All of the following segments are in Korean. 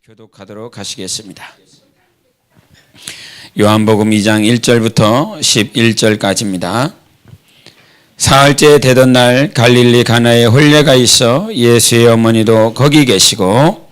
교독하도록 하시겠습니다. 요한복음 2장 1절부터 11절까지입니다. 사흘째 되던 날 갈릴리 가나에 혼례가 있어 예수의 어머니도 거기 계시고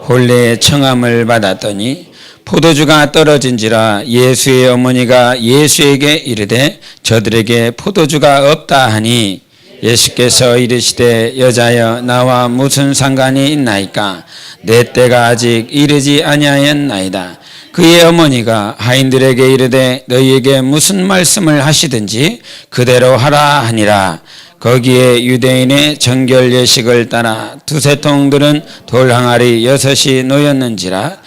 혼례의 청함을 받았더니 포도주가 떨어진지라 예수의 어머니가 예수에게 이르되 저들에게 포도주가 없다 하니 예수께서 이르시되 여자여 나와 무슨 상관이 있나이까 내 때가 아직 이르지 아니하였나이다. 그의 어머니가 하인들에게 이르되 너희에게 무슨 말씀을 하시든지 그대로 하라 하니라. 거기에 유대인의 정결 예식을 따라 두세 통들은 돌 항아리 6이 놓였는지라.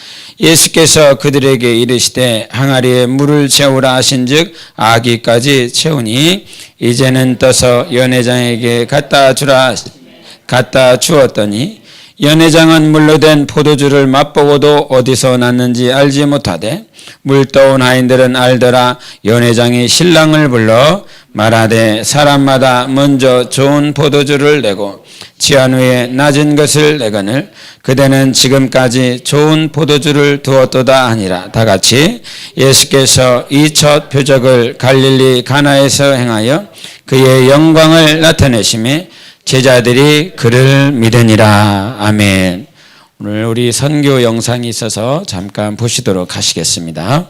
예수께서 그들에게 이르시되 항아리에 물을 채우라 하신즉 아기까지 채우니 이제는 떠서 연회장에게 갖다 주었더니 연회장은 물로 된 포도주를 맛보고도 어디서 났는지 알지 못하되 물 떠온 하인들은 알더라. 연회장이 신랑을 불러 말하되 사람마다 먼저 좋은 포도주를 내고 취한 후에 낮은 것을 내거늘 그대는 지금까지 좋은 포도주를 두었도다 하니라. 다같이 예수께서 이 첫 표적을 갈릴리 가나에서 행하여 그의 영광을 나타내심에 제자들이 그를 믿으니라. 아멘. 오늘 우리 선교 영상이 있어서 잠깐 보시도록 하시겠습니다.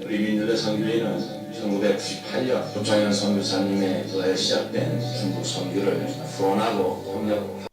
우리 민들의 선교회는 1998년 조창현 선교사님에 의해 시작된 중국 선교를 후원하고 협력하고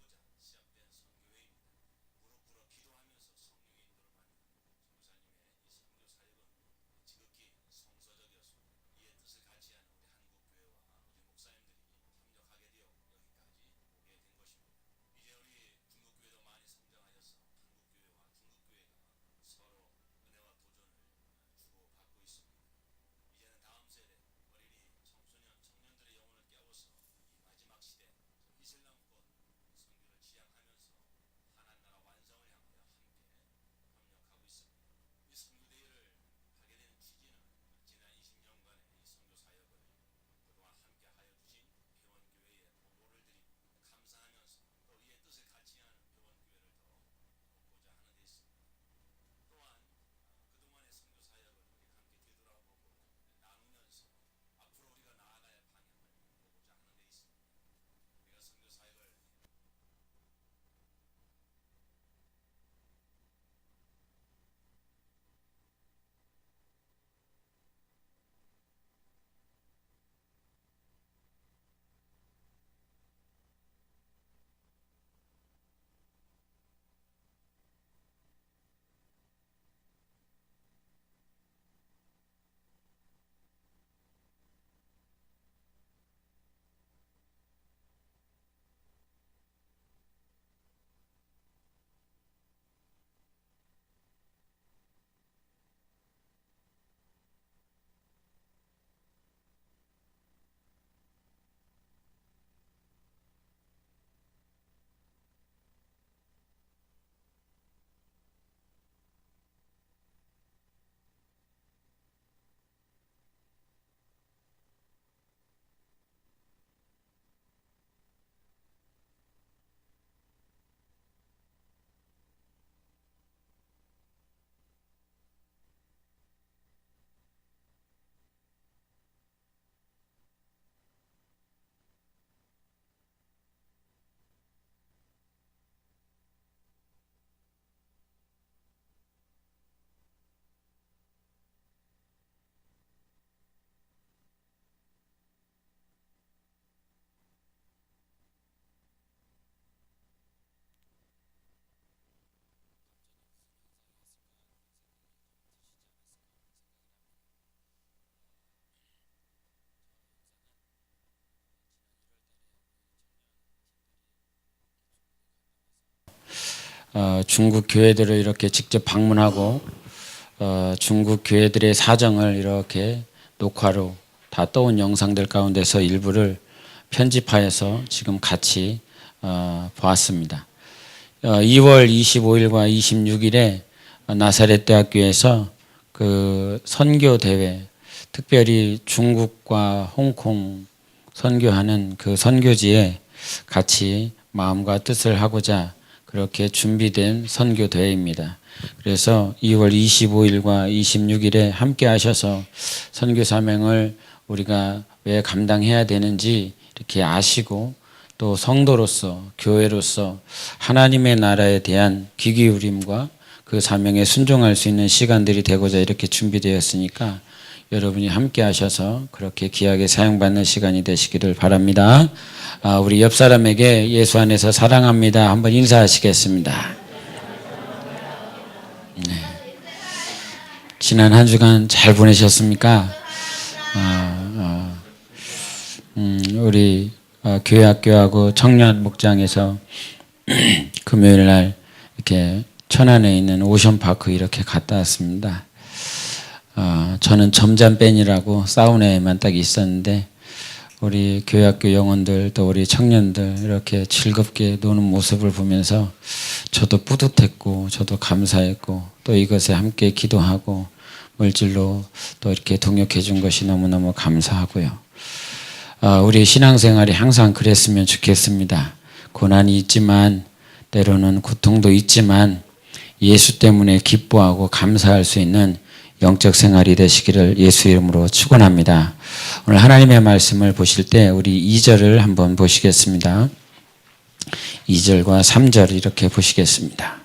중국 교회들을 이렇게 직접 방문하고 중국 교회들의 사정을 이렇게 녹화로 다 떠온 영상들 가운데서 일부를 편집하여서 지금 같이 보았습니다. 2월 25일과 26일에 나사렛 대학교에서 그 선교 대회, 특별히 중국과 홍콩 선교하는 그 선교지에 같이 마음과 뜻을 하고자 그렇게 준비된 선교 대회입니다. 그래서 2월 25일과 26일에 함께 하셔서 선교 사명을 우리가 왜 감당해야 되는지 이렇게 아시고 또 성도로서 교회로서 하나님의 나라에 대한 귀 기울임과 그 사명에 순종할 수 있는 시간들이 되고자 이렇게 준비되었으니까 여러분이 함께 하셔서 그렇게 귀하게 사용받는 시간이 되시기를 바랍니다. 우리 옆 사람에게 예수 안에서 사랑합니다. 한번 인사하시겠습니다. 네. 지난 한 주간 잘 보내셨습니까? 우리 교회 학교하고 청년 목장에서 금요일 날 이렇게 천안에 있는 오션파크 이렇게 갔다 왔습니다. 저는 점잠밴이라고 사우나에만 딱 있었는데 우리 교회학교 영혼들 또 우리 청년들 이렇게 즐겁게 노는 모습을 보면서 저도 뿌듯했고 저도 감사했고 또 이것에 함께 기도하고 물질로 또 이렇게 동역해 준 것이 너무너무 감사하고요. 우리 신앙생활이 항상 그랬으면 좋겠습니다. 고난이 있지만 때로는 고통도 있지만 예수 때문에 기뻐하고 감사할 수 있는 영적 생활이 되시기를 예수 이름으로 축원합니다. 오늘 하나님의 말씀을 보실 때 우리 2절을 한번 보시겠습니다. 2절과 3절 이렇게 보시겠습니다.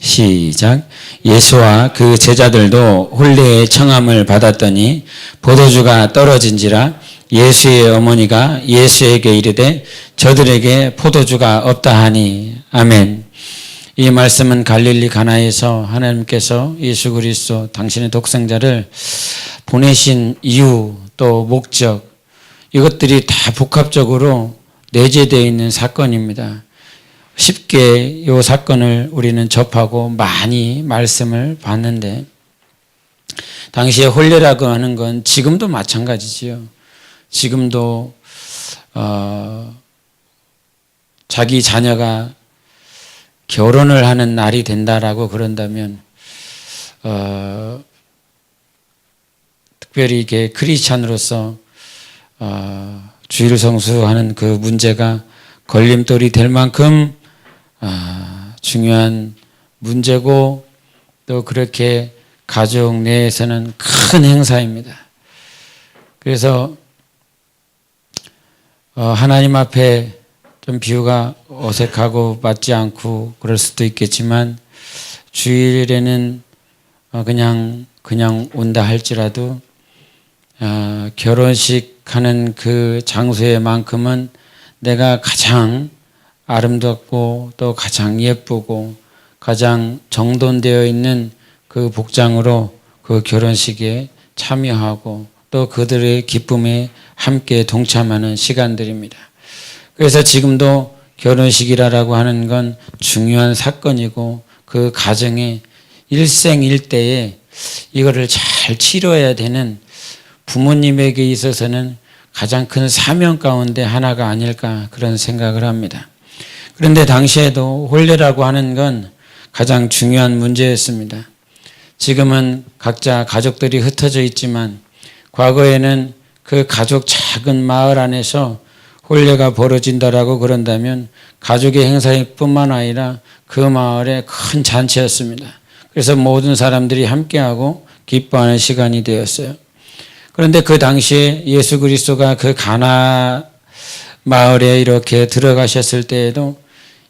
시작. 예수와 그 제자들도 혼례의 청함을 받았더니 포도주가 떨어진지라 예수의 어머니가 예수에게 이르되 저들에게 포도주가 없다 하니. 아멘. 이 말씀은 갈릴리 가나에서 하나님께서 예수 그리스도 당신의 독생자를 보내신 이유 또 목적 이것들이 다 복합적으로 내재되어 있는 사건입니다. 쉽게 이 사건을 우리는 접하고 많이 말씀을 봤는데 당시에 혼례라고 하는 건 지금도 마찬가지지요. 지금도 자기 자녀가 결혼을 하는 날이 된다라고 그런다면 특별히 이게 크리스찬으로서 주일 성수하는 그 문제가 걸림돌이 될 만큼 중요한 문제고 또 그렇게 가족 내에서는 큰 행사입니다. 그래서 하나님 앞에 좀 비유가 어색하고 맞지 않고 그럴 수도 있겠지만 주일에는 그냥 온다 할지라도 결혼식 하는 그 장소에만큼은 내가 가장 아름답고 또 가장 예쁘고 가장 정돈되어 있는 그 복장으로 그 결혼식에 참여하고 또 그들의 기쁨에 함께 동참하는 시간들입니다. 그래서 지금도 결혼식이라고 하는 건 중요한 사건이고 그 가정의 일생일대에 이거를 잘 치러야 되는 부모님에게 있어서는 가장 큰 사명 가운데 하나가 아닐까 그런 생각을 합니다. 그런데 당시에도 혼례라고 하는 건 가장 중요한 문제였습니다. 지금은 각자 가족들이 흩어져 있지만 과거에는 그 가족 작은 마을 안에서 혼례가 벌어진다라고 그런다면 가족의 행사뿐만 아니라 그 마을의 큰 잔치였습니다. 그래서 모든 사람들이 함께하고 기뻐하는 시간이 되었어요. 그런데 그 당시에 예수 그리스도가 그 가나 마을에 이렇게 들어가셨을 때에도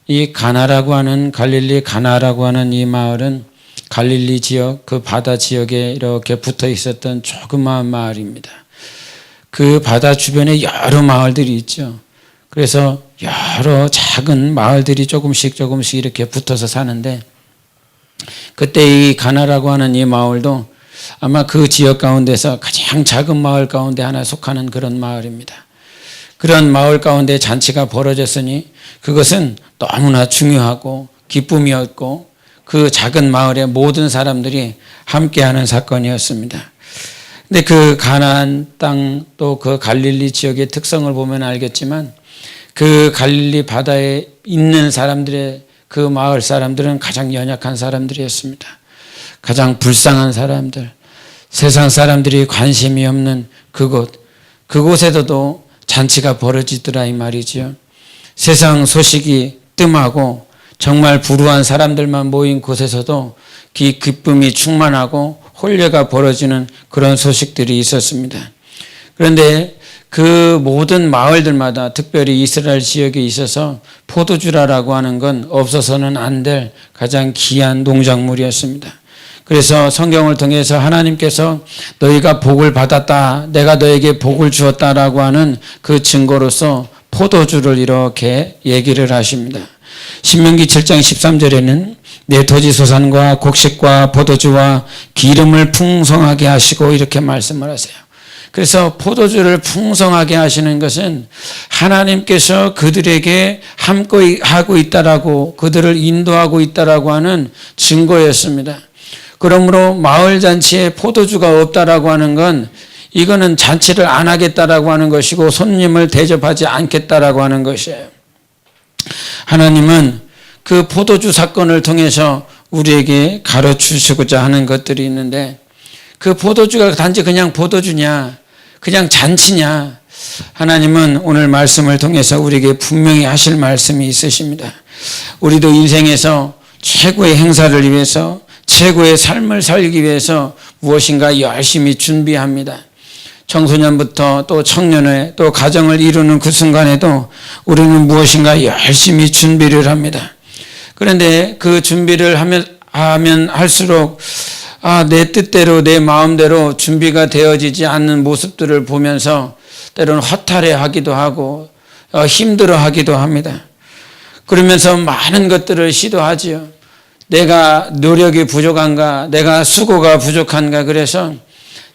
이 가나라고 하는 갈릴리 가나라고 하는 이 마을은 갈릴리 지역 그 바다 지역에 이렇게 붙어 있었던 조그마한 마을입니다. 그 바다 주변에 여러 마을들이 있죠. 그래서 여러 작은 마을들이 조금씩 이렇게 붙어서 사는데 그때 이 가나라고 하는 이 마을도 아마 그 지역 가운데서 가장 작은 마을 가운데 하나 속하는 그런 마을입니다. 그런 마을 가운데 잔치가 벌어졌으니 그것은 너무나 중요하고 기쁨이었고 그 작은 마을의 모든 사람들이 함께하는 사건이었습니다. 근데 그 가나안 땅 또 그 갈릴리 지역의 특성을 보면 알겠지만 그 갈릴리 바다에 있는 사람들의 그 마을 사람들은 가장 연약한 사람들이었습니다. 가장 불쌍한 사람들, 세상 사람들이 관심이 없는 그곳에서도 잔치가 벌어지더라 이 말이지요. 세상 소식이 뜸하고 정말 불우한 사람들만 모인 곳에서도 기쁨이 충만하고 혼례가 벌어지는 그런 소식들이 있었습니다. 그런데 그 모든 마을들마다 특별히 이스라엘 지역에 있어서 포도주라라고 하는 건 없어서는 안 될 가장 귀한 농작물이었습니다. 그래서 성경을 통해서 하나님께서 너희가 복을 받았다, 내가 너에게 복을 주었다라고 하는 그 증거로서 포도주를 이렇게 얘기를 하십니다. 신명기 7장 13절에는 내 토지 소산과 곡식과 포도주와 기름을 풍성하게 하시고 이렇게 말씀을 하세요. 그래서 포도주를 풍성하게 하시는 것은 하나님께서 그들에게 함께하고 있다라고, 그들을 인도하고 있다라고 하는 증거였습니다. 그러므로 마을 잔치에 포도주가 없다라고 하는 건 이거는 잔치를 안 하겠다라고 하는 것이고 손님을 대접하지 않겠다라고 하는 것이에요. 하나님은 그 포도주 사건을 통해서 우리에게 가르치시고자 하는 것들이 있는데 그 포도주가 단지 그냥 포도주냐, 그냥 잔치냐, 하나님은 오늘 말씀을 통해서 우리에게 분명히 하실 말씀이 있으십니다. 우리도 인생에서 최고의 행사를 위해서, 최고의 삶을 살기 위해서 무엇인가 열심히 준비합니다. 청소년부터 또 청년회 또 가정을 이루는 그 순간에도 우리는 무엇인가 열심히 준비를 합니다. 그런데 그 준비를 하면 할수록 내 뜻대로 내 마음대로 준비가 되어지지 않는 모습들을 보면서 때로는 허탈해하기도 하고 힘들어하기도 합니다. 그러면서 많은 것들을 시도하지요. 내가 노력이 부족한가, 내가 수고가 부족한가, 그래서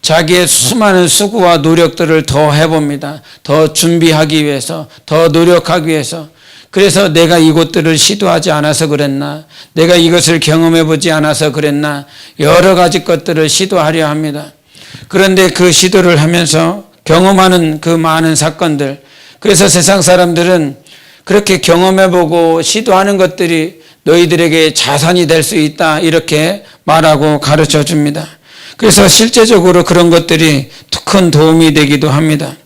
자기의 수많은 수고와 노력들을 더 해봅니다. 더 준비하기 위해서, 더 노력하기 위해서. 그래서 내가 이것들을 시도하지 않아서 그랬나, 내가 이것을 경험해보지 않아서 그랬나, 여러 가지 것들을 시도하려 합니다. 그런데 그 시도를 하면서 경험하는 그 많은 사건들, 그래서 세상 사람들은 그렇게 경험해보고 시도하는 것들이 너희들에게 자산이 될 수 있다, 이렇게 말하고 가르쳐 줍니다. 그래서 실제적으로 그런 것들이 큰 도움이 되기도 합니다.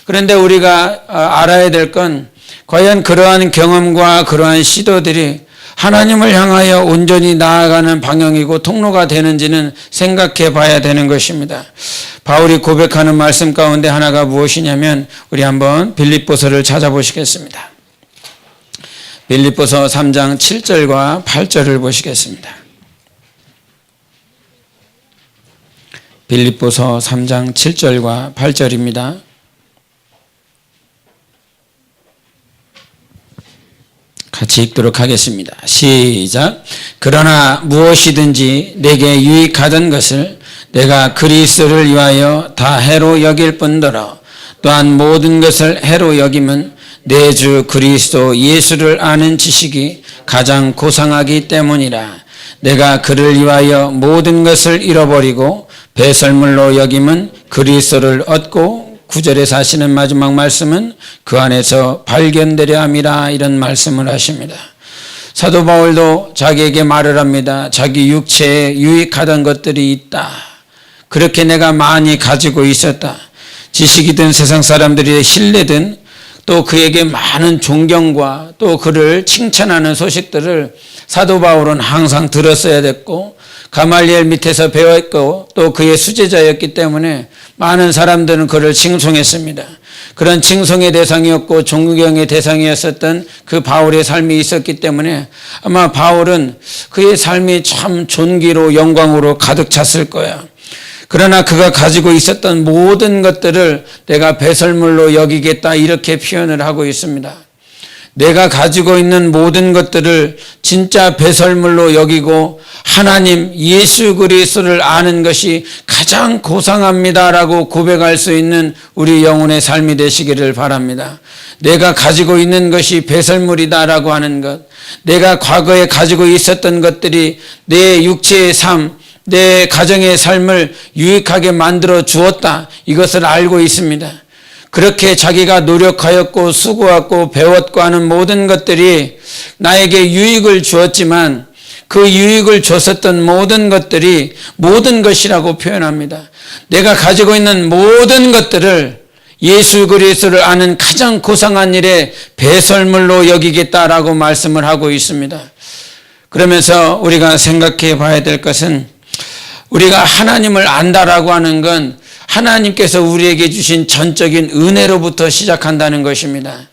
그런데 우리가 알아야 될 건 과연 그러한 경험과 그러한 시도들이 하나님을 향하여 온전히 나아가는 방향이고 통로가 되는지는 생각해 봐야 되는 것입니다. 바울이 고백하는 말씀 가운데 하나가 무엇이냐면 우리 한번 빌립보서를 찾아보시겠습니다. 빌립보서 3장 7절과 8절을 보시겠습니다. 빌립보서 3장 7절과 8절입니다. 같이 읽도록 하겠습니다. 시작. 그러나 무엇이든지 내게 유익하던 것을 내가 그리스도를 위하여 다 해로 여길 뿐더러 또한 모든 것을 해로 여김은 내 주 그리스도 예수를 아는 지식이 가장 고상하기 때문이라. 내가 그를 위하여 모든 것을 잃어버리고 배설물로 여김은 그리스도를 얻고 9절에서 하시는 마지막 말씀은 그 안에서 발견되려 함이라, 이런 말씀을 하십니다. 사도 바울도 자기에게 말을 합니다. 자기 육체에 유익하던 것들이 있다. 그렇게 내가 많이 가지고 있었다. 지식이든 세상 사람들의 신뢰든 또 그에게 많은 존경과 또 그를 칭찬하는 소식들을 사도 바울은 항상 들었어야 됐고 가말리엘 밑에서 배웠고 또 그의 수제자였기 때문에 많은 사람들은 그를 칭송했습니다. 그런 칭송의 대상이었고 존경의 대상이었었던 그 바울의 삶이 있었기 때문에 아마 바울은 그의 삶이 참 존귀로 영광으로 가득 찼을 거야. 그러나 그가 가지고 있었던 모든 것들을 내가 배설물로 여기겠다, 이렇게 표현을 하고 있습니다. 내가 가지고 있는 모든 것들을 진짜 배설물로 여기고 하나님 예수 그리스도를 아는 것이 가장 고상합니다라고 고백할 수 있는 우리 영혼의 삶이 되시기를 바랍니다. 내가 가지고 있는 것이 배설물이다라고 하는 것, 내가 과거에 가지고 있었던 것들이 내 육체의 삶, 내 가정의 삶을 유익하게 만들어 주었다. 이것을 알고 있습니다. 그렇게 자기가 노력하였고 수고했고 배웠고 하는 모든 것들이 나에게 유익을 주었지만 그 유익을 줬었던 모든 것들이 모든 것이라고 표현합니다. 내가 가지고 있는 모든 것들을 예수 그리스도를 아는 가장 고상한 일에 배설물로 여기겠다라고 말씀을 하고 있습니다. 그러면서 우리가 생각해 봐야 될 것은 우리가 하나님을 안다라고 하는 건 하나님께서 우리에게 주신 전적인 은혜로부터 시작한다는 것입니다.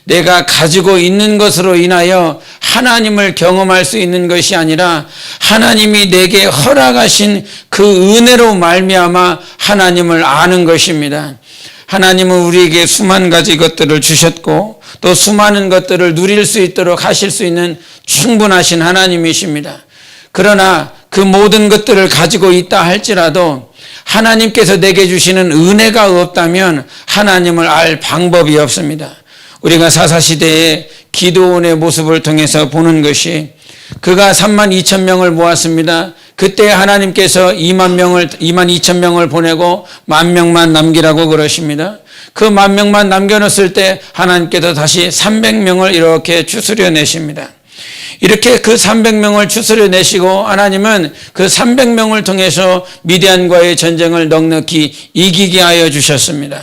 내가 가지고 있는 것으로 인하여 하나님을 경험할 수 있는 것이 아니라 하나님이 내게 허락하신 그 은혜로 말미암아 하나님을 아는 것입니다. 하나님은 우리에게 수만 가지 것들을 주셨고 또 수많은 것들을 누릴 수 있도록 하실 수 있는 충분하신 하나님이십니다. 그러나 그 모든 것들을 가지고 있다 할지라도 하나님께서 내게 주시는 은혜가 없다면 하나님을 알 방법이 없습니다. 우리가 사사시대의 기드온의 모습을 통해서 보는 것이 그가 32,000명을 모았습니다. 그때 하나님께서 22,000명을 보내고 10,000명만 남기라고 그러십니다. 그 10,000명만 남겨놓았을 때 하나님께서 다시 300명을 이렇게 추스려 내십니다. 이렇게 그 300명을 추스려 내시고 하나님은 그 300명을 통해서 미디안과의 전쟁을 넉넉히 이기게 하여 주셨습니다.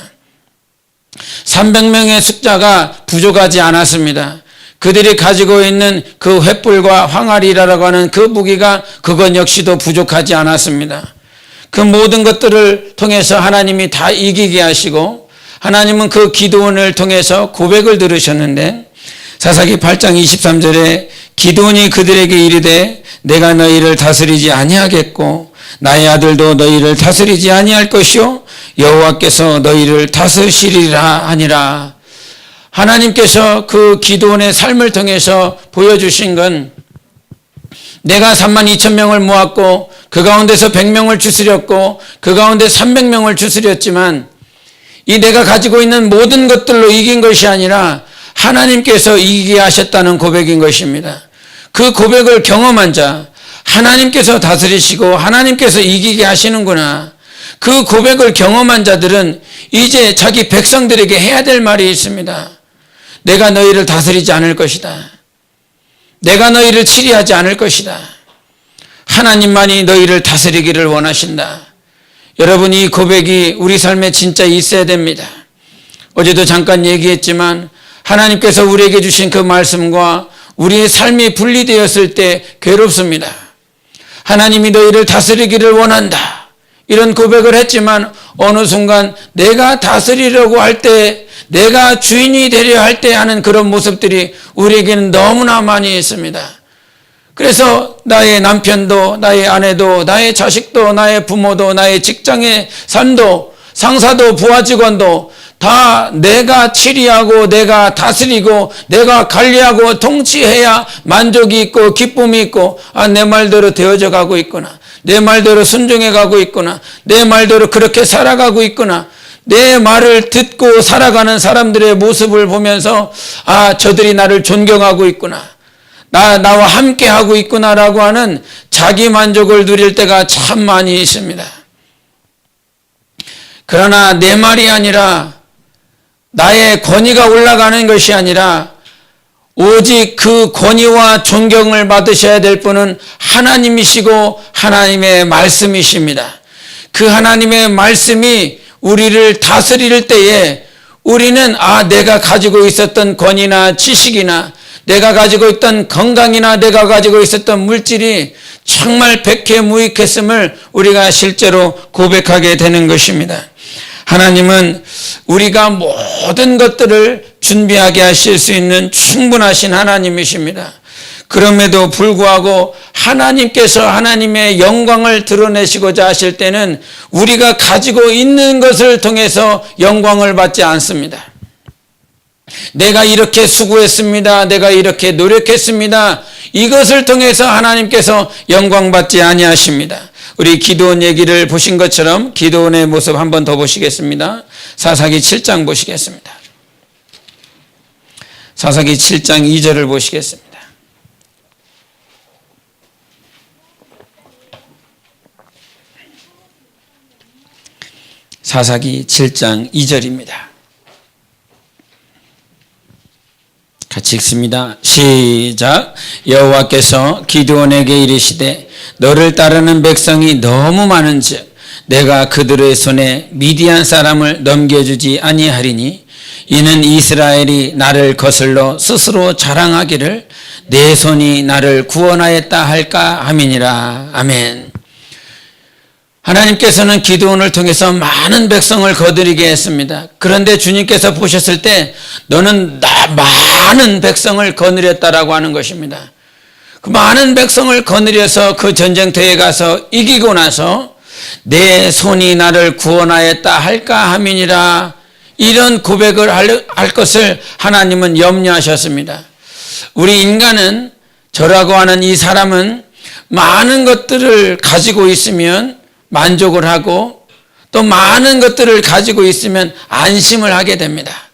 300명의 숫자가 부족하지 않았습니다. 그들이 가지고 있는 그 횃불과 황아리라고 하는 그 무기가 그것 역시도 부족하지 않았습니다. 그 모든 것들을 통해서 하나님이 다 이기게 하시고 하나님은 그 기드온을 통해서 고백을 들으셨는데 사사기 8장 23절에 기드온이 그들에게 이르되 내가 너희를 다스리지 아니하겠고 나의 아들도 너희를 다스리지 아니할 것이요 여호와께서 너희를 다스리리라 하니라. 하나님께서 그 기드온의 삶을 통해서 보여주신 건 내가 32,000명을 모았고 그 가운데서 100명을 추스렸고 그 가운데 300명을 추스렸지만 이 내가 가지고 있는 모든 것들로 이긴 것이 아니라 하나님께서 이기게 하셨다는 고백인 것입니다. 그 고백을 경험한 자, 하나님께서 다스리시고 하나님께서 이기게 하시는구나. 그 고백을 경험한 자들은 이제 자기 백성들에게 해야 될 말이 있습니다. 내가 너희를 다스리지 않을 것이다. 내가 너희를 치리하지 않을 것이다. 하나님만이 너희를 다스리기를 원하신다. 여러분, 이 고백이 우리 삶에 진짜 있어야 됩니다. 어제도 잠깐 얘기했지만 하나님께서 우리에게 주신 그 말씀과 우리의 삶이 분리되었을 때 괴롭습니다. 하나님이 너희를 다스리기를 원한다. 이런 고백을 했지만 어느 순간 내가 다스리려고 할 때, 내가 주인이 되려 할 때 하는 그런 모습들이 우리에게는 너무나 많이 있습니다. 그래서 나의 남편도, 나의 아내도, 나의 자식도, 나의 부모도, 나의 직장의 삶도, 상사도, 부하 직원도 다 내가 치리하고 내가 다스리고 내가 관리하고 통치해야 만족이 있고 기쁨이 있고 내 말대로 되어져 가고 있구나. 내 말대로 순종해 가고 있구나. 내 말대로 그렇게 살아가고 있구나. 내 말을 듣고 살아가는 사람들의 모습을 보면서 저들이 나를 존경하고 있구나. 나와 함께 하고 있구나라고 하는 자기 만족을 누릴 때가 참 많이 있습니다. 그러나 내 말이 아니라 나의 권위가 올라가는 것이 아니라 오직 그 권위와 존경을 받으셔야 될 분은 하나님이시고 하나님의 말씀이십니다. 그 하나님의 말씀이 우리를 다스릴 때에 우리는 내가 가지고 있었던 권위나 지식이나 내가 가지고 있던 건강이나 내가 가지고 있었던 물질이 정말 백해무익했음을 우리가 실제로 고백하게 되는 것입니다. 하나님은 우리가 모든 것들을 준비하게 하실 수 있는 충분하신 하나님이십니다. 그럼에도 불구하고 하나님께서 하나님의 영광을 드러내시고자 하실 때는 우리가 가지고 있는 것을 통해서 영광을 받지 않습니다. 내가 이렇게 수고했습니다. 내가 이렇게 노력했습니다. 이것을 통해서 하나님께서 영광 받지 아니하십니다. 우리 기드온 얘기를 보신 것처럼 기드온의 모습 한 번 더 보시겠습니다. 사사기 7장 보시겠습니다. 사사기 7장 2절을 보시겠습니다. 사사기 7장 2절입니다. 같이 읽습니다. 시작. 여호와께서 기드온에게 이르시되 너를 따르는 백성이 너무 많은즉 내가 그들의 손에 미디안 사람을 넘겨주지 아니하리니 이는 이스라엘이 나를 거슬러 스스로 자랑하기를 내 손이 나를 구원하였다 할까 함이니라. 아멘. 하나님께서는 기드온을 통해서 많은 백성을 거느리게 했습니다. 그런데 주님께서 보셨을 때 너는 많은 백성을 거느렸다라고 하는 것입니다. 그 많은 백성을 거느려서 그 전쟁터에 가서 이기고 나서 내 손이 나를 구원하였다 할까 함이니라. 이런 고백을 할 것을 하나님은 염려하셨습니다. 우리 인간은, 저라고 하는 이 사람은 많은 것들을 가지고 있으면 만족을 하고 또 많은 것들을 가지고 있으면 안심을 하게 됩니다.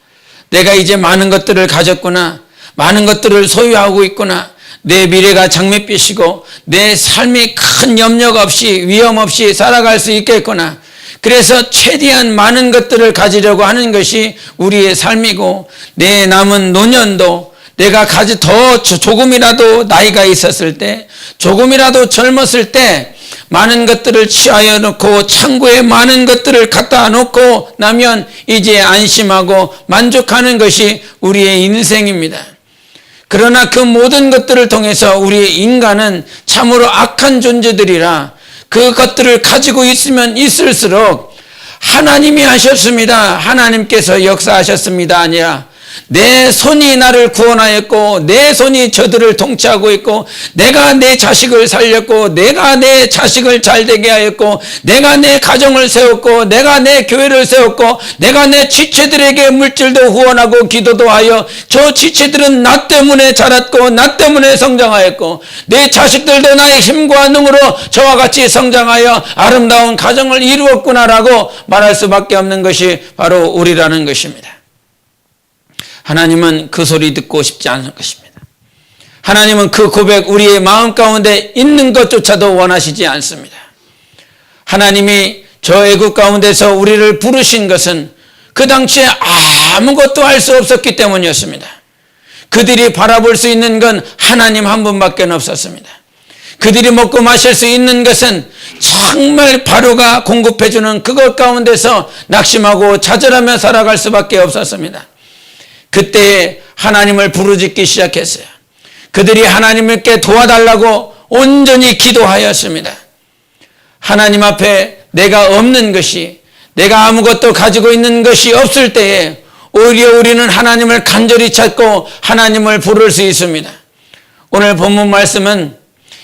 내가 이제 많은 것들을 가졌구나, 많은 것들을 소유하고 있구나, 내 미래가 장밋빛이고 내 삶이 큰 염려가 없이 위험 없이 살아갈 수 있겠구나. 그래서 최대한 많은 것들을 가지려고 하는 것이 우리의 삶이고, 내 남은 노년도 내가 더 조금이라도 나이가 있었을 때, 조금이라도 젊었을 때 많은 것들을 취하여 놓고 창고에 많은 것들을 갖다 놓고 나면 이제 안심하고 만족하는 것이 우리의 인생입니다. 그러나 그 모든 것들을 통해서 우리 인간은 참으로 악한 존재들이라 그것들을 가지고 있으면 있을수록 하나님이 하셨습니다, 하나님께서 역사하셨습니다 아니라 내 손이 나를 구원하였고 내 손이 저들을 통치하고 있고 내가 내 자식을 살렸고 내가 내 자식을 잘되게 하였고 내가 내 가정을 세웠고 내가 내 교회를 세웠고 내가 내 지체들에게 물질도 후원하고 기도도 하여 저 지체들은 나 때문에 자랐고 나 때문에 성장하였고 내 자식들도 나의 힘과 능으로 저와 같이 성장하여 아름다운 가정을 이루었구나라고 말할 수밖에 없는 것이 바로 우리라는 것입니다. 하나님은 그 소리 듣고 싶지 않을 것입니다. 하나님은 그 고백, 우리의 마음 가운데 있는 것조차도 원하시지 않습니다. 하나님이 저 애국 가운데서 우리를 부르신 것은 그 당시에 아무것도 할 수 없었기 때문이었습니다. 그들이 바라볼 수 있는 건 하나님 한 분밖에 없었습니다. 그들이 먹고 마실 수 있는 것은 정말 바로가 공급해주는 그것 가운데서 낙심하고 좌절하며 살아갈 수밖에 없었습니다. 그때 하나님을 부르짖기 시작했어요. 그들이 하나님께 도와달라고 온전히 기도하였습니다. 하나님 앞에 내가 없는 것이, 내가 아무것도 가지고 있는 것이 없을 때에 오히려 우리는 하나님을 간절히 찾고 하나님을 부를 수 있습니다. 오늘 본문 말씀은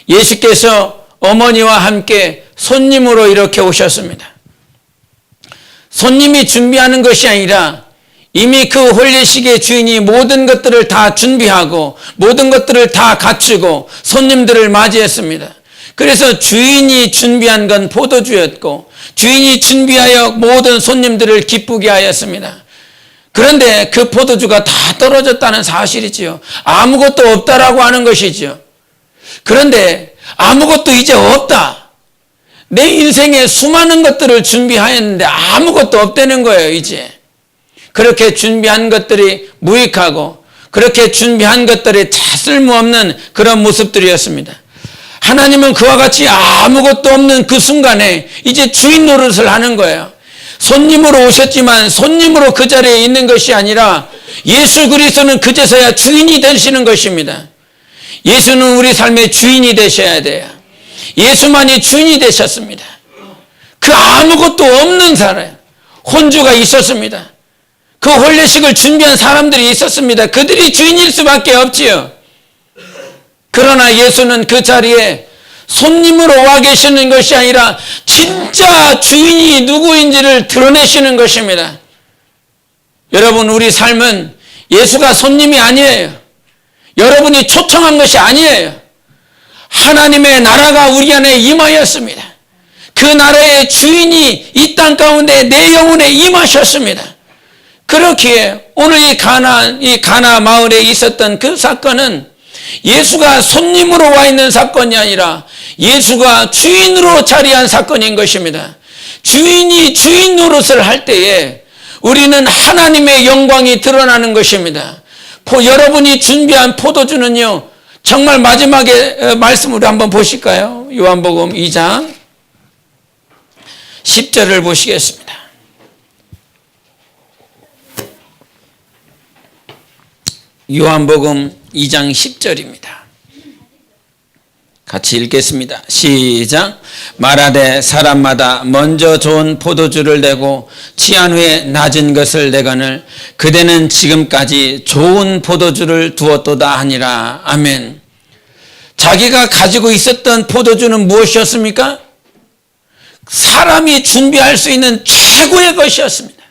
예수께서 어머니와 함께 손님으로 이렇게 오셨습니다. 손님이 준비하는 것이 아니라 이미 그 혼례식의 주인이 모든 것들을 다 준비하고 모든 것들을 다 갖추고 손님들을 맞이했습니다. 그래서 주인이 준비한 건 포도주였고 주인이 준비하여 모든 손님들을 기쁘게 하였습니다. 그런데 그 포도주가 다 떨어졌다는 사실이지요. 아무것도 없다라고 하는 것이지요. 그런데 아무것도 이제 없다. 내 인생에 수많은 것들을 준비하였는데 아무것도 없다는 거예요, 이제. 그렇게 준비한 것들이 무익하고 그렇게 준비한 것들이 다 쓸모없는 그런 모습들이었습니다. 하나님은 그와 같이 아무것도 없는 그 순간에 이제 주인 노릇을 하는 거예요. 손님으로 오셨지만 손님으로 그 자리에 있는 것이 아니라 예수 그리스도는 그제서야 주인이 되시는 것입니다. 예수는 우리 삶의 주인이 되셔야 돼요. 예수만이 주인이 되셨습니다. 그 아무것도 없는 사람, 혼주가 있었습니다. 그 혼례식을 준비한 사람들이 있었습니다. 그들이 주인일 수밖에 없지요. 그러나 예수는 그 자리에 손님으로 와 계시는 것이 아니라 진짜 주인이 누구인지를 드러내시는 것입니다. 여러분, 우리 삶은 예수가 손님이 아니에요. 여러분이 초청한 것이 아니에요. 하나님의 나라가 우리 안에 임하였습니다. 그 나라의 주인이 이 땅 가운데 내 영혼에 임하셨습니다. 그렇기에 오늘 이 가나 마을에 있었던 그 사건은 예수가 손님으로 와 있는 사건이 아니라 예수가 주인으로 자리한 사건인 것입니다. 주인이 주인 노릇을 할 때에 우리는 하나님의 영광이 드러나는 것입니다. 여러분이 준비한 포도주는요, 정말 마지막에 말씀으로 한번 보실까요? 요한복음 2장 10절을 보시겠습니다. 요한복음 2장 10절입니다. 같이 읽겠습니다. 시작. 말하되 사람마다 먼저 좋은 포도주를 내고 취한 후에 낮은 것을 내거늘 그대는 지금까지 좋은 포도주를 두었도다 하니라. 아멘. 자기가 가지고 있었던 포도주는 무엇이었습니까? 사람이 준비할 수 있는 최고의 것이었습니다.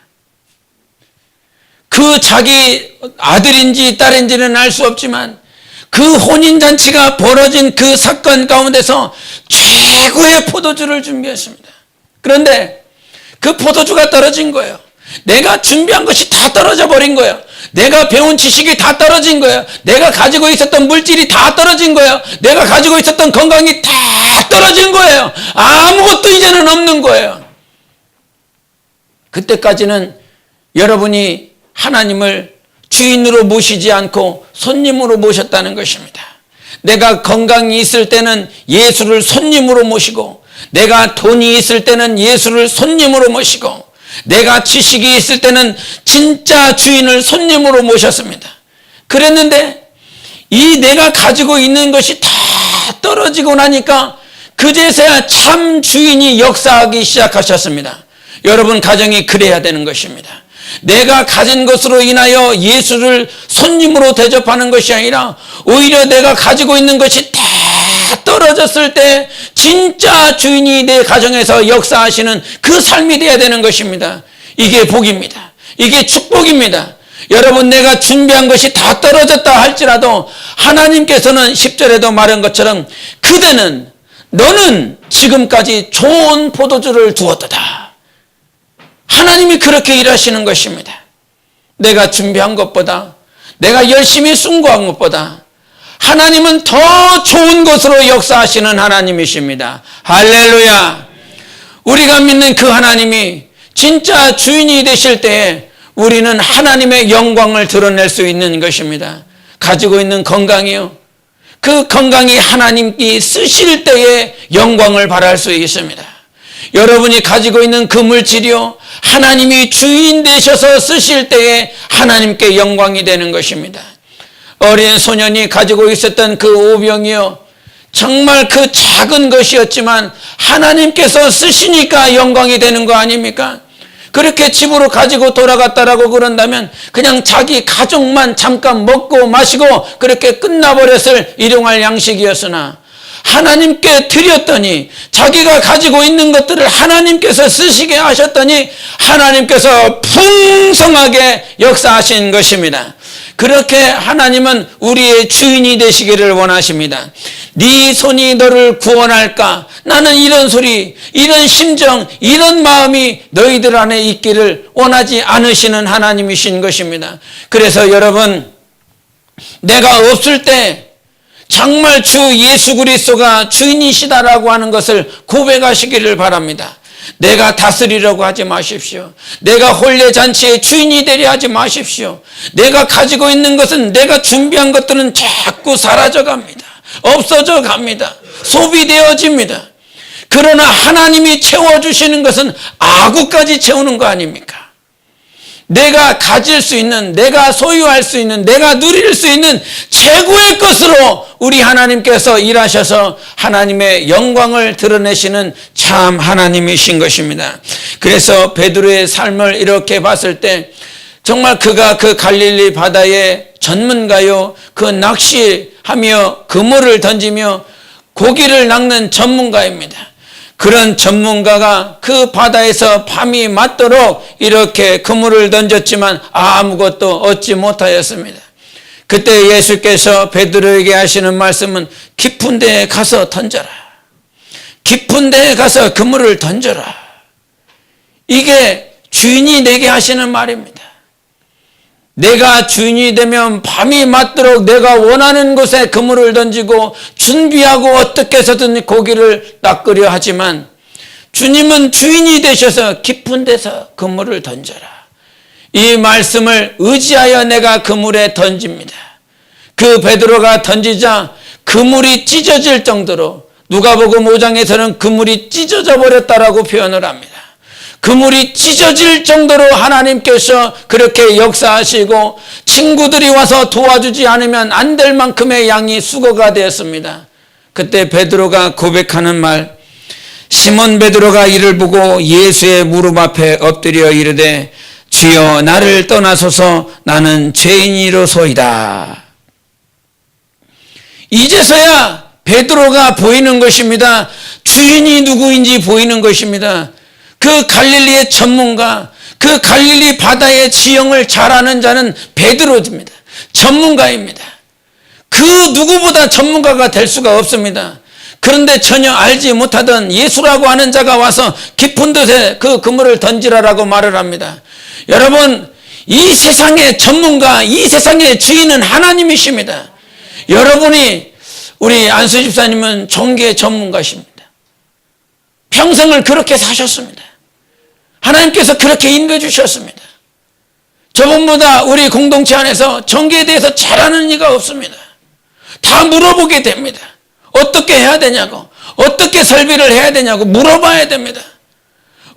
그 자기 아들인지 딸인지는 알 수 없지만 그 혼인잔치가 벌어진 그 사건 가운데서 최고의 포도주를 준비했습니다. 그런데 그 포도주가 떨어진 거예요. 내가 준비한 것이 다 떨어져 버린 거예요. 내가 배운 지식이 다 떨어진 거예요. 내가 가지고 있었던 물질이 다 떨어진 거예요. 내가 가지고 있었던 건강이 다 떨어진 거예요. 아무것도 이제는 없는 거예요. 그때까지는 여러분이 하나님을 주인으로 모시지 않고 손님으로 모셨다는 것입니다. 내가 건강이 있을 때는 예수를 손님으로 모시고, 내가 돈이 있을 때는 예수를 손님으로 모시고, 내가 지식이 있을 때는 진짜 주인을 손님으로 모셨습니다. 그랬는데 이 내가 가지고 있는 것이 다 떨어지고 나니까 그제서야 참 주인이 역사하기 시작하셨습니다. 여러분 가정이 그래야 되는 것입니다. 내가 가진 것으로 인하여 예수를 손님으로 대접하는 것이 아니라 오히려 내가 가지고 있는 것이 다 떨어졌을 때 진짜 주인이 내 가정에서 역사하시는 그 삶이 되어야 되는 것입니다. 이게 복입니다. 이게 축복입니다. 여러분, 내가 준비한 것이 다 떨어졌다 할지라도 하나님께서는 10절에도 말한 것처럼 너는 지금까지 좋은 포도주를 두었도다. 하나님이 그렇게 일하시는 것입니다. 내가 준비한 것보다, 내가 열심히 순고한 것보다 하나님은 더 좋은 것으로 역사하시는 하나님이십니다. 할렐루야. 우리가 믿는 그 하나님이 진짜 주인이 되실 때에 우리는 하나님의 영광을 드러낼 수 있는 것입니다. 가지고 있는 건강이요, 그 건강이 하나님께 쓰실 때에 영광을 발할 수 있습니다. 여러분이 가지고 있는 그 물질이요, 하나님이 주인 되셔서 쓰실 때에 하나님께 영광이 되는 것입니다. 어린 소년이 가지고 있었던 그 오병이요, 정말 그 작은 것이었지만 하나님께서 쓰시니까 영광이 되는 거 아닙니까? 그렇게 집으로 가지고 돌아갔다라고 그런다면 그냥 자기 가족만 잠깐 먹고 마시고 그렇게 끝나버렸을 일용할 양식이었으나 하나님께 드렸더니 자기가 가지고 있는 것들을 하나님께서 쓰시게 하셨더니 하나님께서 풍성하게 역사하신 것입니다. 그렇게 하나님은 우리의 주인이 되시기를 원하십니다. 네 손이 너를 구원할까? 나는 이런 소리, 이런 심정, 이런 마음이 너희들 안에 있기를 원하지 않으시는 하나님이신 것입니다. 그래서 여러분, 내가 없을 때 정말 주 예수 그리스도가 주인이시다라고 하는 것을 고백하시기를 바랍니다. 내가 다스리려고 하지 마십시오. 내가 혼례잔치의 주인이 되려 하지 마십시오. 내가 가지고 있는 것은, 내가 준비한 것들은 자꾸 사라져 갑니다. 없어져 갑니다. 소비되어집니다. 그러나 하나님이 채워주시는 것은 아구까지 채우는 거 아닙니까? 내가 가질 수 있는, 내가 소유할 수 있는, 내가 누릴 수 있는 최고의 것으로 우리 하나님께서 일하셔서 하나님의 영광을 드러내시는 참 하나님이신 것입니다. 그래서 베드로의 삶을 이렇게 봤을 때 정말 그가 그 갈릴리 바다의 전문가요, 그 낚시하며 그물을 던지며 고기를 낚는 전문가입니다. 그런 전문가가 그 바다에서 밤이 맞도록 이렇게 그물을 던졌지만 아무것도 얻지 못하였습니다. 그때 예수께서 베드로에게 하시는 말씀은 깊은 데에 가서 던져라. 깊은 데에 가서 그물을 던져라. 이게 주인이 내게 하시는 말입니다. 내가 주인이 되면 밤이 맞도록 내가 원하는 곳에 그물을 던지고 준비하고 어떻게 해서든 고기를 낚으려 하지만 주님은 주인이 되셔서 깊은 데서 그물을 던져라. 이 말씀을 의지하여 내가 그물에 던집니다. 그 베드로가 던지자 그물이 찢어질 정도로 누가복음 5장에서는 그물이 찢어져 버렸다라고 표현을 합니다. 그물이 찢어질 정도로 하나님께서 그렇게 역사하시고 친구들이 와서 도와주지 않으면 안 될 만큼의 양이 수거가 되었습니다. 그때 베드로가 고백하는 말, 시몬 베드로가 이를 보고 예수의 무릎 앞에 엎드려 이르되 주여 나를 떠나소서 나는 죄인이로소이다. 이제서야 베드로가 보이는 것입니다. 주인이 누구인지 보이는 것입니다. 그 갈릴리의 전문가, 그 갈릴리 바다의 지형을 잘 아는 자는 베드로입니다. 전문가입니다. 그 누구보다 전문가가 될 수가 없습니다. 그런데 전혀 알지 못하던 예수라고 하는 자가 와서 깊은 데에 그 그물을 던지라라고 말을 합니다. 여러분, 이 세상의 전문가, 이 세상의 주인은 하나님이십니다. 여러분이, 우리 안수 집사님은 종교 전문가십니다. 평생을 그렇게 사셨습니다. 하나님께서 그렇게 인도해 주셨습니다. 저분보다 우리 공동체 안에서 종교에 대해서 잘 아는 이가 없습니다. 다 물어보게 됩니다. 어떻게 해야 되냐고, 어떻게 설비를 해야 되냐고 물어봐야 됩니다.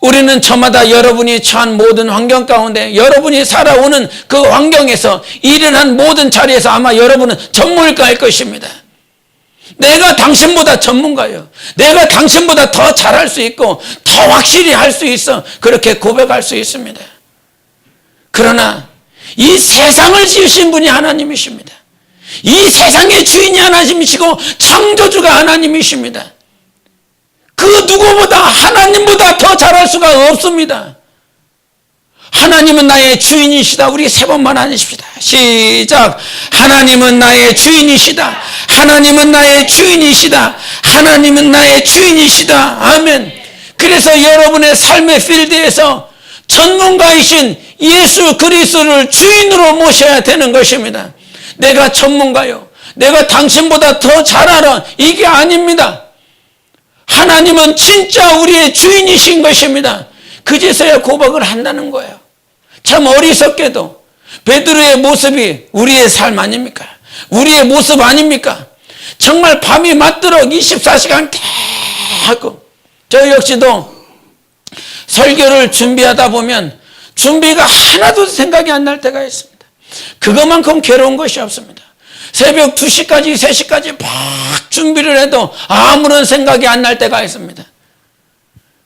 우리는 저마다 여러분이 처한 모든 환경 가운데, 여러분이 살아오는 그 환경에서, 일어난 모든 자리에서 아마 여러분은 전문가일 것입니다. 내가 당신보다 전문가요. 내가 당신보다 더 잘할 수 있고 더 확실히 할 수 있어. 그렇게 고백할 수 있습니다. 그러나 이 세상을 지으신 분이 하나님이십니다. 이 세상의 주인이 하나님이시고 창조주가 하나님이십니다. 그 누구보다 하나님보다 더 잘할 수가 없습니다. 하나님은 나의 주인이시다. 우리 세 번만 하십시다. 시작. 하나님은 나의 주인이시다. 하나님은 나의 주인이시다. 하나님은 나의 주인이시다. 아멘. 그래서 여러분의 삶의 필드에서 전문가이신 예수 그리스도를 주인으로 모셔야 되는 것입니다. 내가 전문가요, 내가 당신보다 더 잘 알아, 이게 아닙니다. 하나님은 진짜 우리의 주인이신 것입니다. 그제서야 고백을 한다는 거예요. 참 어리석게도 베드로의 모습이 우리의 삶 아닙니까? 우리의 모습 아닙니까? 정말 밤이 맞도록 24시간 하고, 저 역시도 설교를 준비하다 보면 준비가 하나도 생각이 안 날 때가 있습니다. 그것만큼 괴로운 것이 없습니다. 새벽 2시까지 3시까지 막 준비를 해도 아무런 생각이 안 날 때가 있습니다.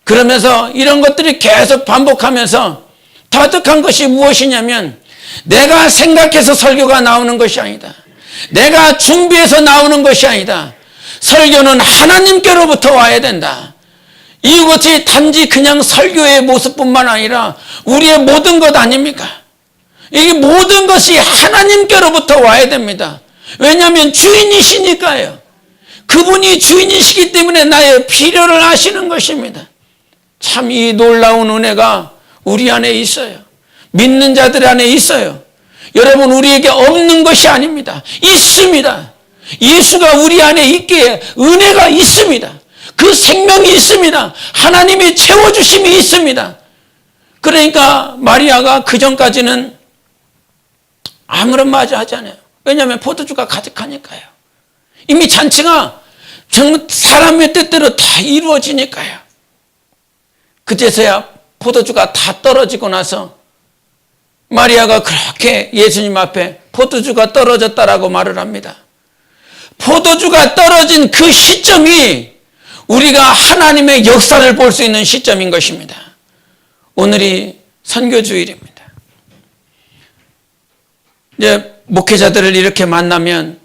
그러면서 이런 것들이 계속 반복하면서 터득한 것이 무엇이냐면, 내가 생각해서 설교가 나오는 것이 아니다. 내가 준비해서 나오는 것이 아니다. 설교는 하나님께로부터 와야 된다. 이것이 단지 그냥 설교의 모습뿐만 아니라 우리의 모든 것 아닙니까? 이 모든 것이 하나님께로부터 와야 됩니다. 왜냐하면 주인이시니까요. 그분이 주인이시기 때문에 나의 필요를 아시는 것입니다. 참 이 놀라운 은혜가 우리 안에 있어요. 믿는 자들 안에 있어요. 여러분, 우리에게 없는 것이 아닙니다. 있습니다. 예수가 우리 안에 있기에 은혜가 있습니다. 그 생명이 있습니다. 하나님이 채워주심이 있습니다. 그러니까 마리아가 그전까지는 아무런 말 하지 않아요. 왜냐하면 포도주가 가득하니까요. 이미 잔치가 정말 사람의 뜻대로 다 이루어지니까요. 그제서야 포도주가 다 떨어지고 나서 마리아가 그렇게 예수님 앞에 포도주가 떨어졌다라고 말을 합니다. 포도주가 떨어진 그 시점이 우리가 하나님의 역사를 볼 수 있는 시점인 것입니다. 오늘이 선교주일입니다. 이제 목회자들을 이렇게 만나면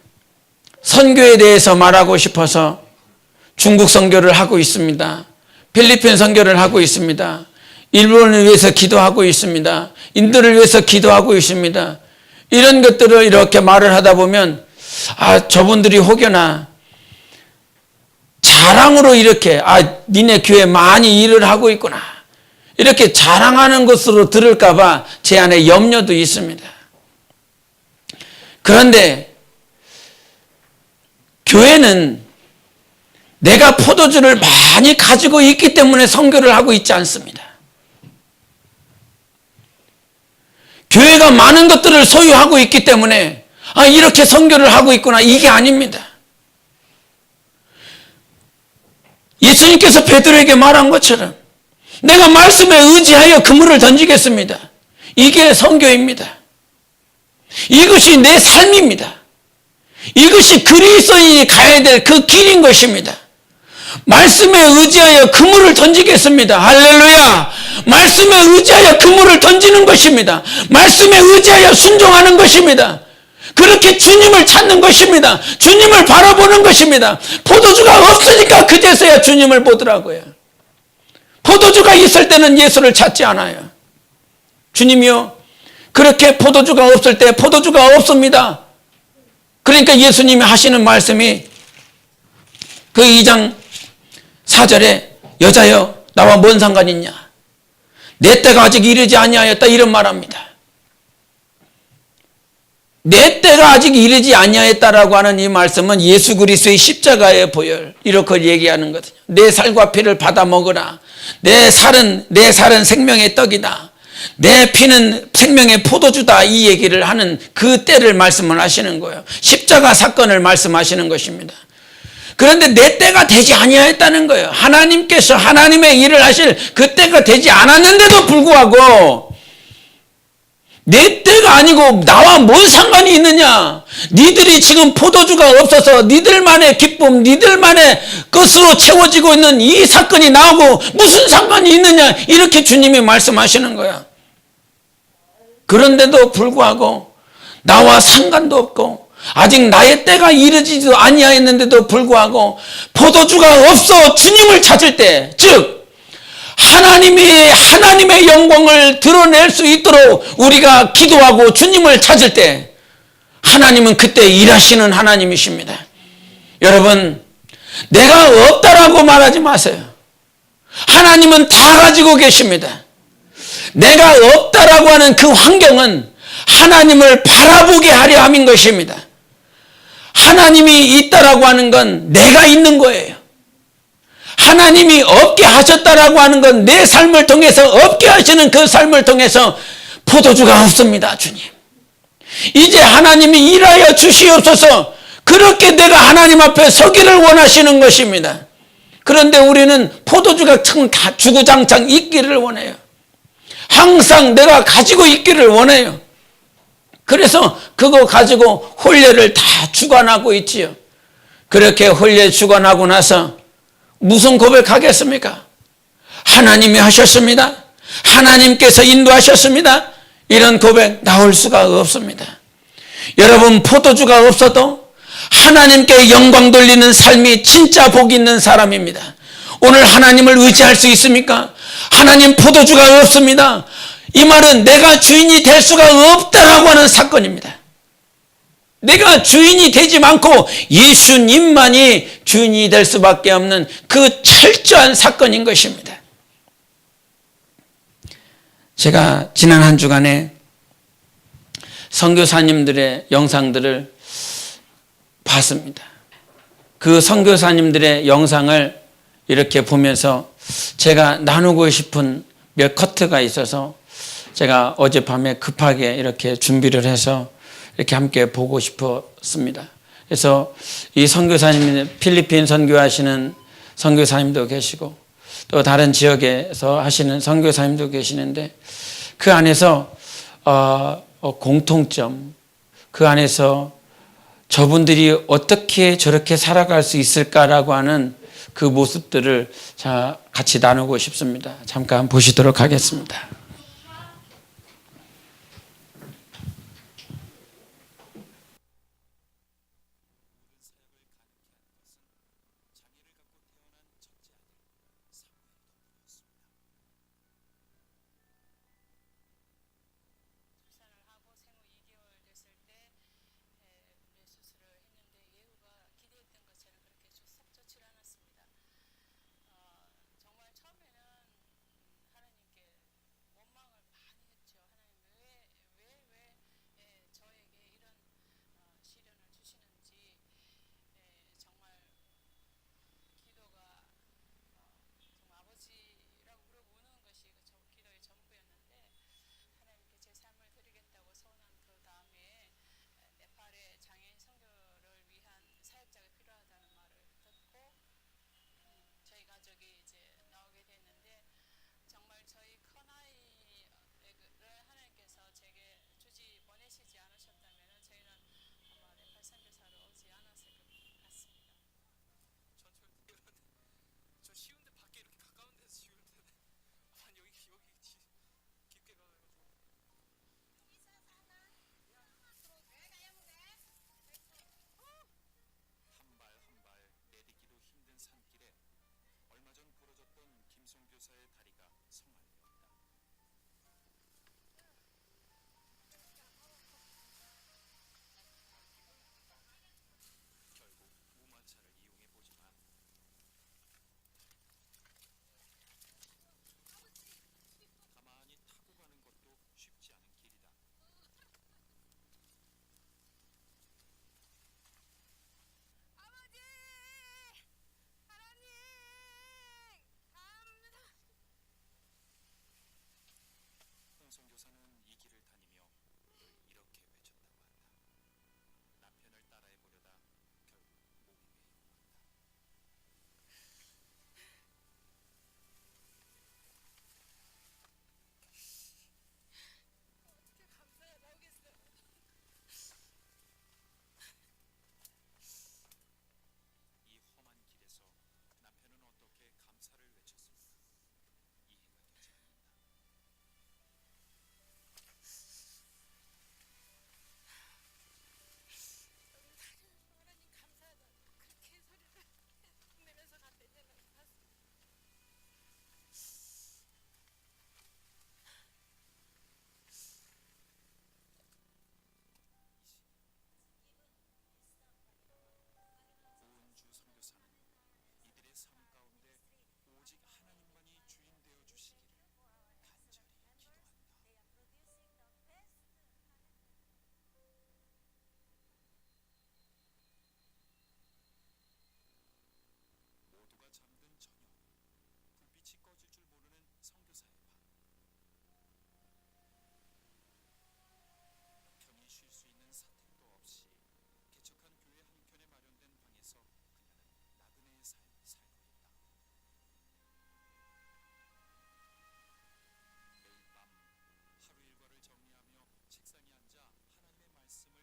선교에 대해서 말하고 싶어서 중국 선교를 하고 있습니다. 필리핀 선교를 하고 있습니다. 일본을 위해서 기도하고 있습니다. 인도를 위해서 기도하고 있습니다. 이런 것들을 이렇게 말을 하다 보면, 아, 저분들이 혹여나 자랑으로 이렇게, 아, 니네 교회 많이 일을 하고 있구나, 이렇게 자랑하는 것으로 들을까봐 제 안에 염려도 있습니다. 그런데 교회는 내가 포도주를 많이 가지고 있기 때문에 선교를 하고 있지 않습니다. 교회가 많은 것들을 소유하고 있기 때문에 이렇게 선교를 하고 있구나, 이게 아닙니다. 예수님께서 베드로에게 말한 것처럼 내가 말씀에 의지하여 그물을 던지겠습니다. 이게 선교입니다. 이것이 내 삶입니다. 이것이 그리스도인이 가야 될 그 길인 것입니다. 말씀에 의지하여 그물을 던지겠습니다. 할렐루야. 말씀에 의지하여 그물을 던지는 것입니다. 말씀에 의지하여 순종하는 것입니다. 그렇게 주님을 찾는 것입니다. 주님을 바라보는 것입니다. 포도주가 없으니까 그제서야 주님을 보더라고요. 포도주가 있을 때는 예수를 찾지 않아요. 주님이요, 그렇게 포도주가 없을 때 포도주가 없습니다. 그러니까 예수님이 하시는 말씀이 그 2장 4절에 여자여 나와 뭔 상관이 있냐, 내 때가 아직 이르지 아니하였다, 이런 말합니다. 내 때가 아직 이르지 아니하였다라고 하는 이 말씀은 예수 그리스도의 십자가의 보혈, 이렇게 얘기하는 거거든요. 내 살과 피를 받아 먹으라. 내 살은 생명의 떡이다. 내 피는 생명의 포도주다, 이 얘기를 하는 그 때를 말씀을 하시는 거예요. 십자가 사건을 말씀하시는 것입니다. 그런데 내 때가 되지 아니하였다는 거예요. 하나님께서 하나님의 일을 하실 그 때가 되지 않았는데도 불구하고 내 때가 아니고 나와 뭔 상관이 있느냐, 니들이 지금 포도주가 없어서 니들만의 기쁨, 니들만의 것으로 채워지고 있는 이 사건이 나하고 무슨 상관이 있느냐, 이렇게 주님이 말씀하시는 거야. 그런데도 불구하고 나와 상관도 없고 아직 나의 때가 이르지도 아니하였는데도 불구하고 포도주가 없어 주님을 찾을 때, 즉 하나님의 영광을 드러낼 수 있도록 우리가 기도하고 주님을 찾을 때 하나님은 그때 일하시는 하나님이십니다. 여러분, 내가 없다라고 말하지 마세요. 하나님은 다 가지고 계십니다. 내가 없다라고 하는 그 환경은 하나님을 바라보게 하려 함인 것입니다. 하나님이 있다라고 하는 건 내가 있는 거예요. 하나님이 없게 하셨다라고 하는 건 내 삶을 통해서, 없게 하시는 그 삶을 통해서 포도주가 없습니다. 주님, 이제 하나님이 일하여 주시옵소서. 그렇게 내가 하나님 앞에 서기를 원하시는 것입니다. 그런데 우리는 포도주가 다 주구장창 있기를 원해요. 항상 내가 가지고 있기를 원해요. 그래서 그거 가지고 혼례를 다 주관하고 있지요. 그렇게 혼례 주관하고 나서 무슨 고백하겠습니까? 하나님이 하셨습니다. 하나님께서 인도하셨습니다. 이런 고백 나올 수가 없습니다. 여러분, 포도주가 없어도 하나님께 영광 돌리는 삶이 진짜 복 있는 사람입니다. 오늘 하나님을 의지할 수 있습니까? 하나님, 포도주가 없습니다. 이 말은 내가 주인이 될 수가 없다라고 하는 사건입니다. 내가 주인이 되지 않고 예수님만이 주인이 될 수밖에 없는 그 철저한 사건인 것입니다. 제가 지난 한 주간에 선교사님들의 영상들을 봤습니다. 그 선교사님들의 영상을 이렇게 보면서 제가 나누고 싶은 몇 커트가 있어서 제가 어젯밤에 급하게 이렇게 준비를 해서 이렇게 함께 보고 싶었습니다. 그래서 이 선교사님, 필리핀 선교하시는 선교사님도 계시고 또 다른 지역에서 하시는 선교사님도 계시는데 그 안에서 공통점, 그 안에서 저분들이 어떻게 저렇게 살아갈 수 있을까라고 하는 그 모습들을 같이 나누고 싶습니다. 잠깐 보시도록 하겠습니다. 정말 처음에는 하나님께 저희 큰아이를 하나님께서 제게 주지 보내시지 않으셨다면 저희는 아마 네팔 선교사로 오지 않았을 것 같습니다. 전 절대 이런데 저 쉬운데 밖에 이렇게 가까운 데서 쉬운데 아니 여기 깊게 가가지고 한 발 한 발 내딛기도 힘든 산길에 얼마 전 부러졌던 김송 교사의 다리가 성만되었다. 결국 우마차를 이용해 보지만 가만히 타고 가는 것도 쉽지 않은 길이다. 아버지! 하나님! 갑니다! 홍성 교사는 이 길을 다니며 늘 이렇게 외쳤다고 한다. 남편을 따라해 보려다 결국 목이 메이고 만다. 어떻게 감사해 나오겠어요? 이 험한 길에서 남편은 어떻게 감사를 외쳤을까? 이해가 되지 않는다. 하나님 감사하다. 그렇게 소리를 내면서 갔더니 난 봤어. 오은주 선교사는 이들의 삶 가운데 오직 하나님만이 주인 되어 주시기를 간절히 기도한다. 모두가 잠든 저녁, 불빛이 꺼질 줄 모르는 선교사의 밤. 편히 쉴 수 있는 사택도 없이 개척한 교회 한켠에 마련된 방에서 그녀는 나그네의 삶을 살고 있다. 매일 밤 하루 일과를 정리하며 책상에 앉아 하나님의 말씀을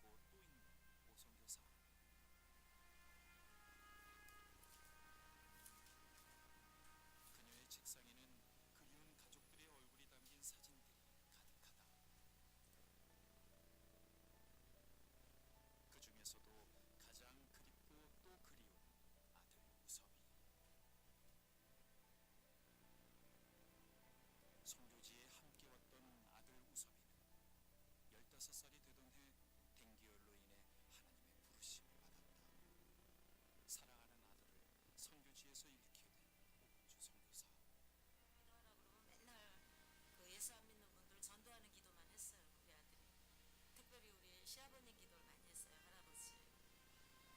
읽고 또 읽는 오선교사. 그녀의 책상에는 그리운 가족들의 얼굴이 담긴 사진들이 가득하다. 그 중에서도 가장 그립고 또 그리운 아들 우섭이. 선교지에 함께 왔던 아들 우섭이는 15살이 되던 해 댕기열로 인해 하나님의 부르심을 받았다. 사랑하는 아들을 선교지에서 잃게 된 오은주 선교사. 기도하라고 그러면 맨날 그 예수 안 믿는 분들 전도하는 기도만 했어요. 우리 아들이. 특별히 우리 시아버님 기도를 많이 했어요. 할아버지.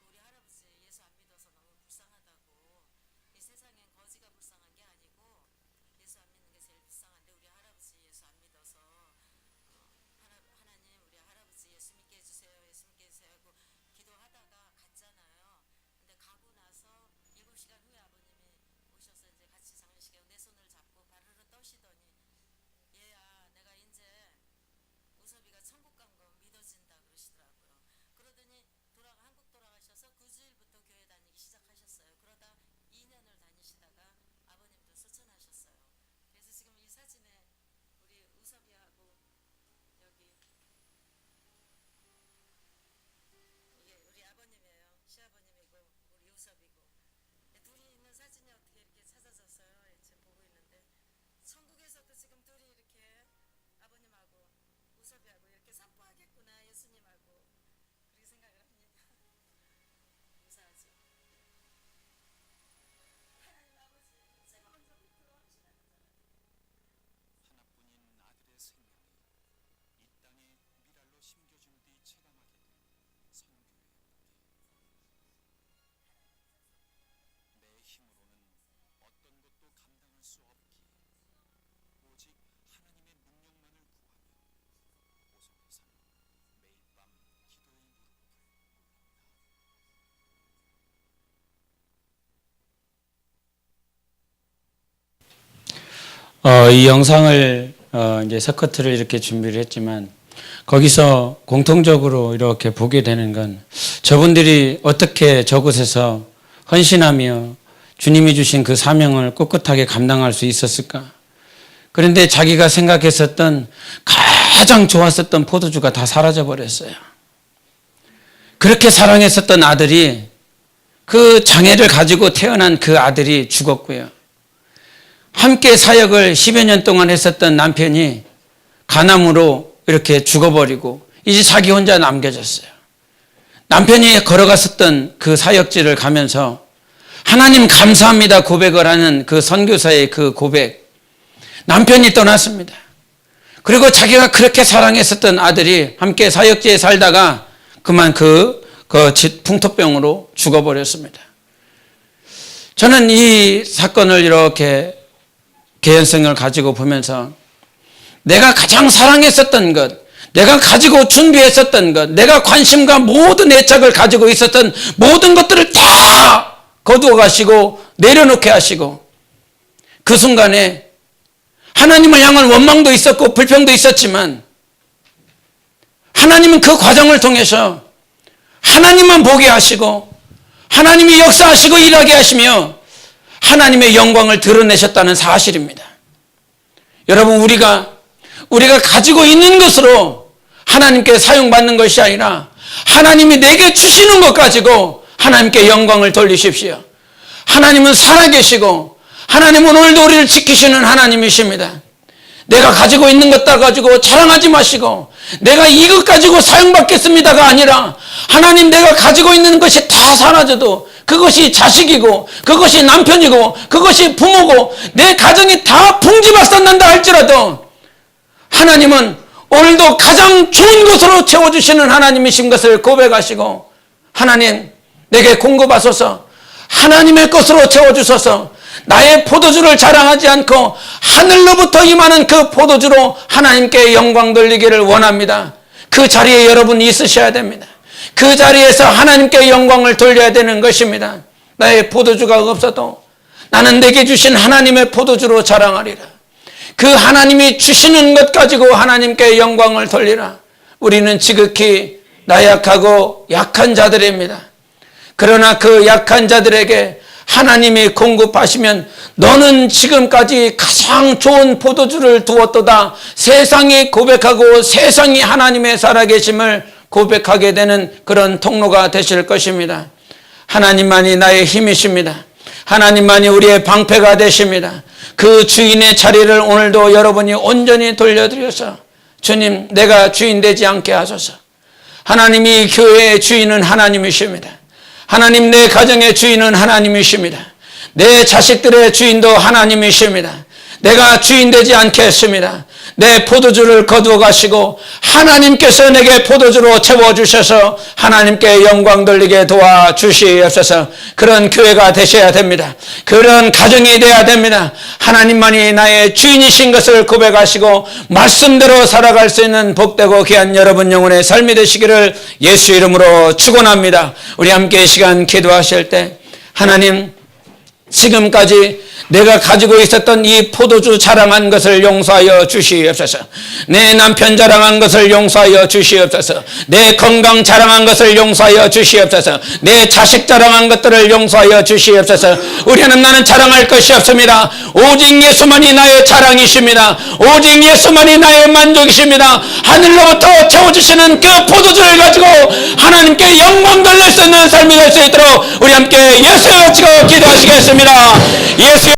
우리 할아버지 예수 안 믿어서 너무 불쌍하다고. 이 세상엔 거지가 불쌍한 게 아니고 예수 안 믿는 게 제일 불쌍한데 우리 할아버지 예수 안 믿어서 하나님 우리 할아버지 예수 믿게 해주세요. 예수 믿게 해주세요 하고 기도하다가 갔잖아요. 근데 가고 나서 7시간 후에 아버님이 오셔서 이제 같이 장례식에 내 손을 잡고 바르르 떠시더니 얘야 내가 이제 우섭이가 천국 간 거 믿어진다 그러시더라고요. 그러더니 한국 돌아가셔서 그 주일부터 교회 다니기 시작하셨어요. 그러다 2년을 다니시다가 아버님도 소천하셨어요. 그래서 지금 이 사진에 우리 우섭이하고 여기 이게 우리 아버님이에요. 시아버님이고 우리 우섭이고 둘이 있는 사진이 어떻게 이렇게 찾아져서요. 지금 보고 있는데 천국에서도 지금 둘이 이렇게 아버님하고 우섭이하고 이렇게散歩하겠구나 예수님하고 그렇게 생각을 합니다. 감사하죠. 하나님 아버지 제가 먼저 들어옵시다. 하나뿐인 아들의 생명이 이 땅에 미랄로 심겨진 뒤 체감하게 된 선교의 무게. 내 힘으로는 어떤 것도 감당할 수 없기에 오직 하나님의 능력만을 구하며 오선교사는 매일 밤 이 영상을 이제 서커트를 이렇게 준비를 했지만 거기서 공통적으로 이렇게 보게 되는 건 저분들이 어떻게 저곳에서 헌신하며 주님이 주신 그 사명을 꿋꿋하게 감당할 수 있었을까? 그런데 자기가 생각했었던 가장 좋았었던 포도주가 다 사라져 버렸어요. 그렇게 사랑했었던 아들이, 그 장애를 가지고 태어난 그 아들이 죽었고요. 함께 사역을 10여 년 동안 했었던 남편이 간암으로 이렇게 죽어버리고 이제 자기 혼자 남겨졌어요. 남편이 걸어갔었던 그 사역지를 가면서 하나님 감사합니다 고백을 하는 그 선교사의 그 고백, 남편이 떠났습니다. 그리고 자기가 그렇게 사랑했었던 아들이 함께 사역지에 살다가 그만 그 풍토병으로 죽어버렸습니다. 저는 이 사건을 이렇게 개연성을 가지고 보면서 내가 가장 사랑했었던 것, 내가 가지고 준비했었던 것, 내가 관심과 모든 애착을 가지고 있었던 모든 것들을 다 거두어 가시고 내려놓게 하시고 그 순간에 하나님을 향한 원망도 있었고 불평도 있었지만 하나님은 그 과정을 통해서 하나님만 보게 하시고 하나님이 역사하시고 일하게 하시며 하나님의 영광을 드러내셨다는 사실입니다. 여러분, 우리가 가지고 있는 것으로 하나님께 사용받는 것이 아니라 하나님이 내게 주시는 것 가지고 하나님께 영광을 돌리십시오. 하나님은 살아계시고 하나님은 오늘도 우리를 지키시는 하나님이십니다. 내가 가지고 있는 것 다 가지고 자랑하지 마시고 내가 이것 가지고 사용받겠습니다가 아니라 하나님, 내가 가지고 있는 것이 다 사라져도 그것이 자식이고 그것이 남편이고 그것이 부모고 내 가정이 다 풍지박산난다 할지라도 하나님은 오늘도 가장 좋은 것으로 채워주시는 하나님이신 것을 고백하시고 하나님, 내게 공급하소서, 하나님의 것으로 채워주소서, 나의 포도주를 자랑하지 않고 하늘로부터 임하는 그 포도주로 하나님께 영광 돌리기를 원합니다. 그 자리에 여러분이 있으셔야 됩니다. 그 자리에서 하나님께 영광을 돌려야 되는 것입니다. 나의 포도주가 없어도 나는 내게 주신 하나님의 포도주로 자랑하리라. 그 하나님이 주시는 것 가지고 하나님께 영광을 돌리라. 우리는 지극히 나약하고 약한 자들입니다. 그러나 그 약한 자들에게 하나님이 공급하시면 너는 지금까지 가장 좋은 포도주를 두었도다. 세상이 고백하고 세상이 하나님의 살아계심을 고백하게 되는 그런 통로가 되실 것입니다. 하나님만이 나의 힘이십니다. 하나님만이 우리의 방패가 되십니다. 그 주인의 자리를 오늘도 여러분이 온전히 돌려드려서 주님, 내가 주인 되지 않게 하소서. 하나님이 교회의 주인은 하나님이십니다. 하나님, 내 가정의 주인은 하나님이십니다. 내 자식들의 주인도 하나님이십니다. 내가 주인 되지 않겠습니다. 내 포도주를 거두어 가시고 하나님께서 내게 포도주로 채워주셔서 하나님께 영광 돌리게 도와주시옵소서. 그런 교회가 되셔야 됩니다. 그런 가정이 되어야 됩니다. 하나님만이 나의 주인이신 것을 고백하시고 말씀대로 살아갈 수 있는 복되고 귀한 여러분 영혼의 삶이 되시기를 예수 이름으로 축원합니다. 우리 함께 이 시간 기도하실 때 하나님, 지금까지 내가 가지고 있었던 이 포도주 자랑한 것을 용서하여 주시옵소서. 내 남편 자랑한 것을 용서하여 주시옵소서. 내 건강 자랑한 것을 용서하여 주시옵소서. 내 자식 자랑한 것들을 용서하여 주시옵소서. 우리 하나님, 나는 자랑할 것이 없습니다. 오직 예수만이 나의 자랑이십니다. 오직 예수만이 나의 만족이십니다. 하늘로부터 채워주시는 그 포도주를 가지고 하나님께 영광 돌릴 수 있는 삶이 될 수 있도록 우리 함께 예수여 치고 기도하시겠습니다. 예수